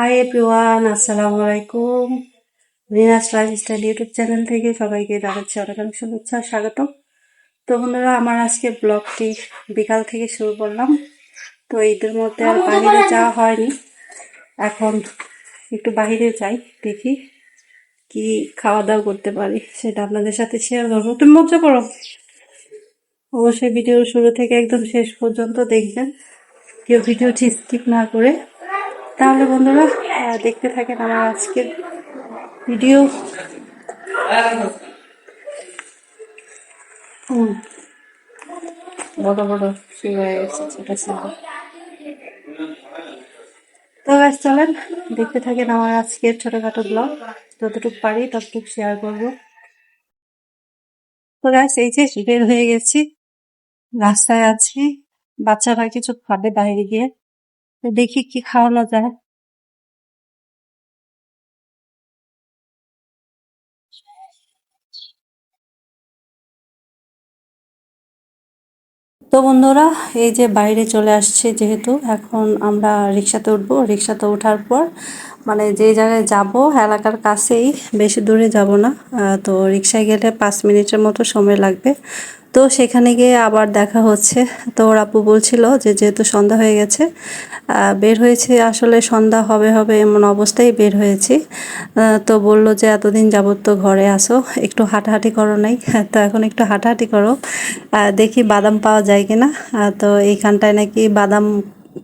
Hi everyone, আসসালামু আলাইকুম। Rina's lifestyle YouTube channel থেকে সবাইকে জানাচ্ছি অনেক অনেক শুভেচ্ছা স্বাগতম। তো বন্ধুরা, আমার আজকে ব্লগটি বিকাল থেকে শুরু করলাম। তো ঈদের মধ্যে আর বাহিরে যাওয়া হয়নি, এখন একটু বাহিরে যাই, দেখি কি খাওয়া দাওয়া করতে পারি সেটা আপনাদের সাথে শেয়ার করবো। তুমি মজা করো, অবশ্যই ভিডিও শুরু থেকে একদম শেষ পর্যন্ত দেখবেন, কেউ ভিডিওটি স্কিপ না করে। তাহলে বন্ধুরা দেখতে থাকেন আমার আজকের ভিডিও। বড় বড় শুরু হয়ে গেছে, ছোট ছিল। তো গাছ চলেন দেখতে থাকেন আমার আজকের ছোটখাটো ব্লগ, যতটুকু পারি ততটুকু শেয়ার করবো। তো গাছ এই যে বের হয়ে গেছি, রাস্তায় আছি, বাচ্চারা কিছু খাবে বাইরে গিয়ে, তো দেখি কি খাওয়ানো যায়। তো বন্ধুরা, এই যে বাইরে চলে আসছে, যেহেতু এখন আমরা রিক্সাতে উঠবো। রিক্সাতে ওঠার পর মানে যে জায়গায় যাব এলাকার কাছেই, বেশি দূরে যাব না। তো রিক্সায় গেলে 5 মিনিটের মতো সময় লাগবে। তো সেখানে গিয়ে আবার দেখা হচ্ছে। তো ওর আপু বলছিল যে যেহেতু সন্ধ্যা হয়ে গেছে, বের হয়েছে, আসলে সন্ধ্যা হবে হবে এমন অবস্থায় বের হয়েছি। তো বলল যে এতদিন যাবত তো ঘরে আসো, একটু হাঁটাহাঁটি করো নাই, তো এখন একটু হাঁটাহাঁটি করো, দেখি বাদাম পাওয়া যায় কিনা। তো এইখানটায় নাকি বাদাম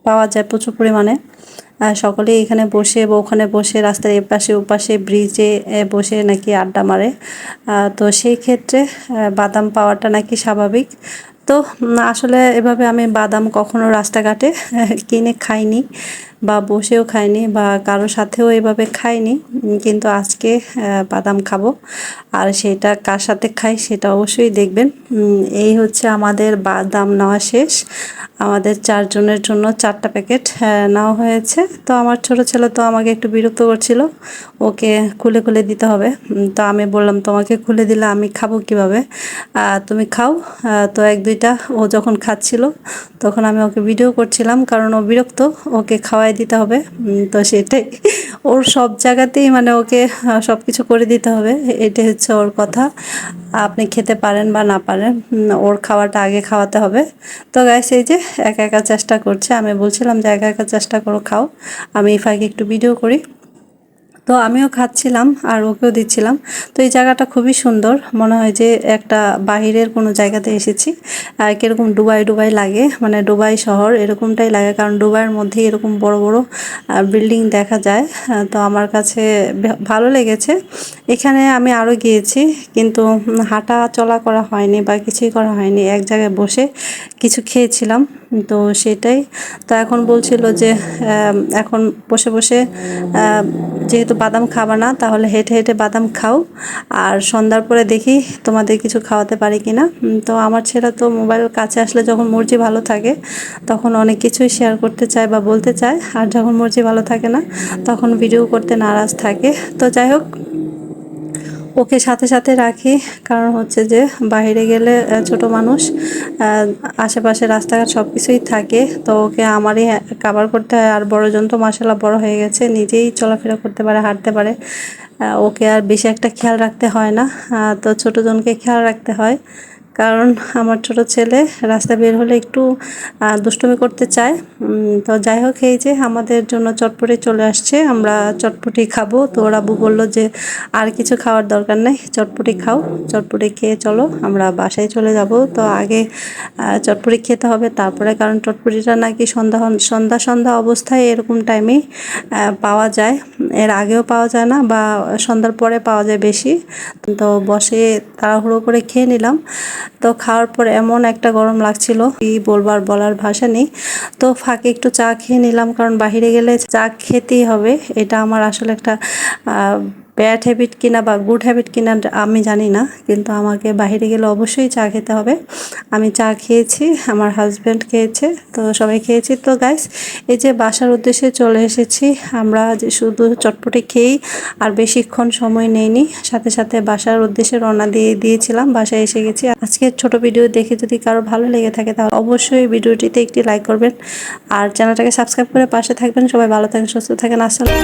পাওয়া যায় প্রচুর পরিমাণে। সকলেই এখানে বসে বা ওখানে বসে, রাস্তার এপাশে ওপাশে ব্রিজে বসে নাকি আড্ডা মারে। তো সেই ক্ষেত্রে বাদাম পাওয়াটা নাকি স্বাভাবিক। তো আসলে এভাবে আমি বাদাম কখনো রাস্তাঘাটে কিনে খাইনি, বা বসেও খাইনি, বা কারো সাথেও এভাবে খাইনি। কিন্তু আজকে বাদাম খাবো, আর সেটা কার সাথে খাই সেটা অবশ্যই দেখবেন। এই হচ্ছে আমাদের বাদাম নেওয়া শেষ। আমাদের 4 জনের জন্য 4টা প্যাকেট নেওয়া হয়েছে। তো আমার ছোট ছেলে তো আমাকে একটু বিরক্ত করছিল, ওকে খুলে খুলে দিতে হবে। তো আমি বললাম, তোমাকে খুলে দিলে আমি খাবো কিভাবে, তুমি খাও। তো 1-2টা ও যখন খাচ্ছিল তখন আমি ওকে ভিডিও করছিলাম, কারণ ও বিরক্ত, ওকে খাওয়াই দিতে হবে। তো সেটাই, ওর সব জায়গাতেই মানে ওকে সব কিছু করে দিতে হবে, এটাই হচ্ছে ওর কথা। আপনি খেতে পারেন বা না পারেন, ওর খাওয়াটা আগে খাওয়াতে হবে। তো গাইস, এই যে একা একা চেষ্টা করছে, আমি বলছিলাম যে একা একা চেষ্টা করো, খাও, আমি এই ফাঁকে একটু ভিডিও করি। তো আমিও খাচ্ছিলাম আর ওকেও দিচ্ছিলাম। তো এই জায়গাটা খুবই সুন্দর, মনে হয় যে একটা বাহিরের কোনো জায়গাতে এসেছি। কীরকম ডুবাই ডুবাই লাগে, মানে ডুবাই শহর এরকমটাই লাগে, কারণ ডুবাইয়ের মধ্যে এরকম বড় বড় বিল্ডিং দেখা যায়। তো আমার কাছে ভালো লেগেছে। এখানে আমি আরও গিয়েছি, কিন্তু হাঁটা চলা করা হয়নি বা কিছুই করা হয়নি, এক জায়গায় বসে কিছু খেয়েছিলাম। তো সেটাই। তো এখন বলছিল যে এখন বসে বসে যেহেতু বাদাম খাবা না, তাহলে হেঁটে হেঁটে বাদাম খাও, আর সন্ধ্যার পরে দেখি তোমাদের কিছু খাওয়াতে পারি কিনা। তো আমার ছেলে তো মোবাইল কাছে আসলে যখন মর্জি ভালো থাকে তখন অনেক কিছুই শেয়ার করতে চায় বা বলতে চায়, আর যখন মর্জি ভালো থাকে না তখন ভিডিও করতে নারাজ থাকে। তো যাই হোক, ওকে সাথে সাথে রাখি, কারণ হচ্ছে যে বাইরে গেলে ছোট মানুষ, আশেপাশে রাস্তাঘাট সব কিছুই থাকে, তো ওকে আমারই কাভার করতে হয়। আর বড়জন তো মাশাআল্লাহ বড় হয়ে গেছে, নিজেই চলাফেরা করতে পারে, হাঁটতে পারে, ওকে আর বেশি একটা খেয়াল রাখতে হয় না। তো ছোটজনকে খেয়াল রাখতে হয়, কারণ আমার ছোট ছেলে রাস্তা বের হলে একটু দুষ্টুমি করতে চায়। তো যাই হোক, এই যে আমাদের জন্য চটপটি চলে আসছে, আমরা চটপটি খাবো। তো ওর আব্বু বললো যে আর কিছু খাওয়ার দরকার নেই, চটপটি খাও, চটপটি খেয়ে চলো আমরা বাসায় চলে যাব। তো আগে চটপটি খেতে হবে তারপরে, কারণ চটপটিটা নাকি সন্ধ্যা সন্ধ্যা অবস্থায় এরকম টাইমেই পাওয়া যায়, এর আগেও পাওয়া যায় না, বা সন্ধ্যার পরে পাওয়া যায় বেশি। তো বসে তাড়াহুড়ো করে খেয়ে নিলাম। তো খাওয়ার পর এমন একটা গরম লাগছিল, কি বলবার বলার ভাষা নেই। তো ফাঁকে একটু চা খেয়ে নিলাম, কারণ বাহিরে গেলে চা খেতেই হবে, এটা আমার আসলে একটা ব্যাড হ্যাবিট কিনা বা গুড হ্যাবিট কিনা আমি জানি না, কিন্তু আমাকে বাইরে গেলে অবশ্যই চা খেতে হবে। আমি চা খেয়েছি, আমার হাজব্যান্ড খেয়েছে, তো সবাই খেয়েছি। তো গাইস, এই যে বাসার উদ্দেশ্যে চলে এসেছি আমরা, যে শুধু চটপটি খেয়েই আর বেশিক্ষণ সময় নেইনি, সাথে সাথে বাসার উদ্দেশ্যে রওনা দিয়েছিলাম, বাসায় এসে গেছি। আজকের ছোট ভিডিও দেখে যদি কারো ভালো লেগে থাকে তাহলে অবশ্যই ভিডিওটিতে একটি লাইক করবেন আর চ্যানেলটাকে সাবস্ক্রাইব করে পাশে থাকবেন। সবাই ভালো থাকেন, সুস্থ থাকেন, আসসালাম।